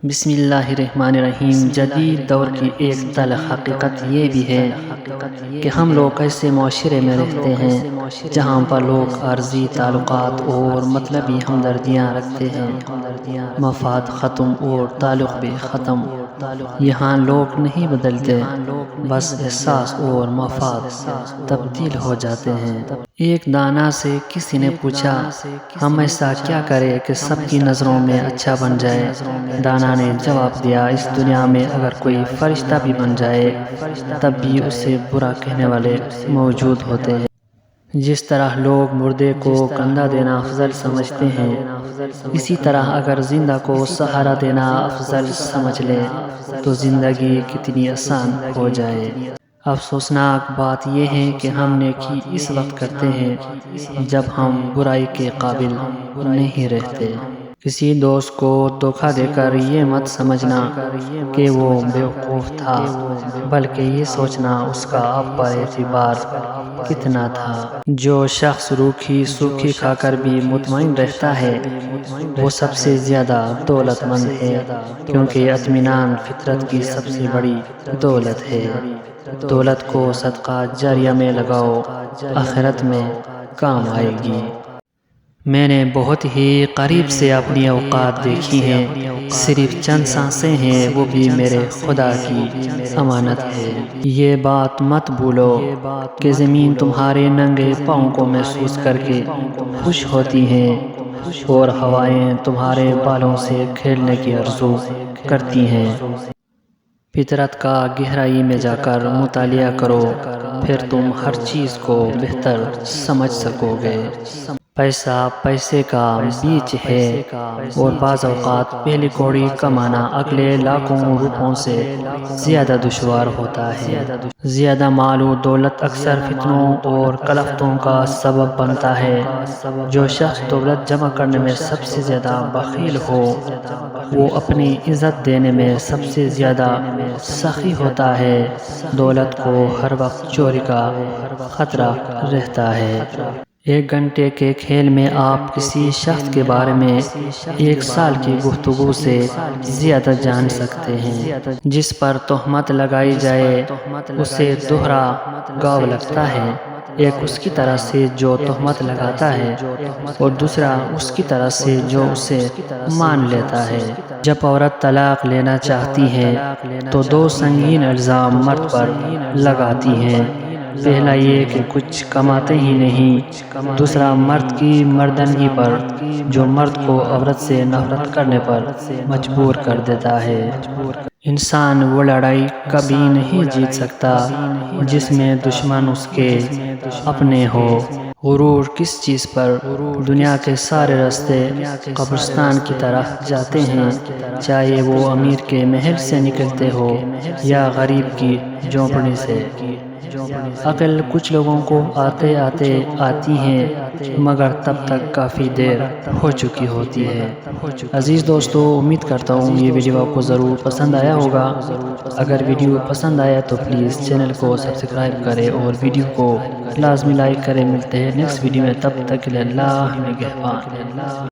بسم اللہ الرحمن الرحیم۔ جدید دور کی ایک تلخ حقیقت یہ بھی ہے کہ ہم لوگ ایسے معاشرے میں رہتے ہیں جہاں پر لوگ عارضی تعلقات اور مطلبی ہمدردیاں رکھتے ہیں۔ مفاد ختم اور تعلق بھی ختم۔ یہاں لوگ نہیں بدلتے، بس احساس اور مفاد تبدیل ہو جاتے ہیں۔ ایک دانا سے کسی نے پوچھا، ہم ایسا کیا کریں کہ سب کی نظروں میں اچھا بن جائے؟ دانا نے جواب دیا، اس دنیا میں اگر کوئی فرشتہ بھی بن جائے تب بھی اسے برا کہنے والے موجود ہوتے ہیں۔ جس طرح لوگ مردے کو کندھا دینا افضل سمجھتے ہیں، اسی طرح اگر زندہ کو سہارا دینا افضل سمجھ لیں تو زندگی کتنی آسان ہو جائے۔ افسوسناک بات یہ ہے کہ ہم نیکی اس وقت کرتے ہیں جب ہم برائی کے قابل نہیں رہتے۔ کسی دوست کو دھوکہ دے کر یہ مت سمجھنا کہ وہ بیوقوف تھا، بلکہ یہ سوچنا اس کا آپ پر اعتبار کتنا تھا۔ جو شخص روکھی سوکھی کھا کر بھی مطمئن رہتا ہے وہ سب سے زیادہ دولت مند ہے، کیونکہ اطمینان فطرت کی سب سے بڑی دولت ہے۔ دولت کو صدقہ جاریہ میں لگاؤ، آخرت میں کام آئے گی۔ میں نے بہت ہی قریب سے اپنی اوقات دیکھی ہیں، صرف چند سانسیں ہیں، وہ بھی میرے خدا کی امانت ہے۔ یہ بات مت بھولو کہ زمین تمہارے ننگے پاؤں کو محسوس کر کے خوش ہوتی ہے اور ہوائیں تمہارے بالوں سے کھیلنے کی آرزو کرتی ہیں۔ فطرت کا گہرائی میں جا کر مطالعہ کرو، پھر تم ہر چیز کو بہتر سمجھ سکو گے۔ پیسہ پیسے کا بیچ ہے، اور بعض اوقات پہلی کوڑی کمانا اگلے لاکھوں روپوں سے زیادہ دشوار ہوتا ہے۔ زیادہ مال و دولت اکثر فتنوں اور کلفتوں کا سبب بنتا ہے۔ جو شخص دولت جمع کرنے میں سب سے زیادہ بخیل ہو وہ اپنی عزت دینے میں سب سے زیادہ سخی ہوتا ہے۔ دولت کو ہر وقت چوری کا خطرہ رہتا ہے۔ ایک گھنٹے کے کھیل میں آپ کسی شخص کے بارے میں 1 سال کی گفتگو سے زیادہ جان سکتے ہیں۔ جس پر تہمت لگائی جائے اسے دوہرا گاؤ لگتا ہے، ایک اس کی طرف سے جو تہمت لگاتا ہے اور دوسرا اس کی طرف سے جو اسے مان لیتا ہے۔ جب عورت طلاق لینا چاہتی ہے تو 2 سنگین الزام مرد پر لگاتی ہیں۔ پہلا یہ کہ کچھ کماتے ہی نہیں، دوسرا مرد کی مردانگی پر جو مرد کو عورت سے نفرت کرنے پر مجبور کر دیتا ہے۔ انسان وہ لڑائی کبھی نہیں جیت سکتا جس میں دشمن اس کے اپنے ہو۔ غرور کس چیز پر؟ دنیا کے سارے راستے قبرستان کی طرف جاتے ہیں، چاہے وہ امیر کے محل سے نکلتے ہو یا غریب کی جھونپڑی سے۔ عقل کچھ لوگوں کو آتے آتے آتی ہے، مگر تب تک کافی دیر ہو چکی ہوتی ہے۔ عزیز دوستو، امید کرتا ہوں یہ ویڈیو آپ کو ضرور پسند آیا ہوگا۔ اگر ویڈیو پسند آیا تو پلیز چینل کو سبسکرائب کریں اور ویڈیو کو لازمی لائک کریں۔ ملتے ہیں نیکسٹ ویڈیو میں، تب تک کے لیے اللہ نگہبان۔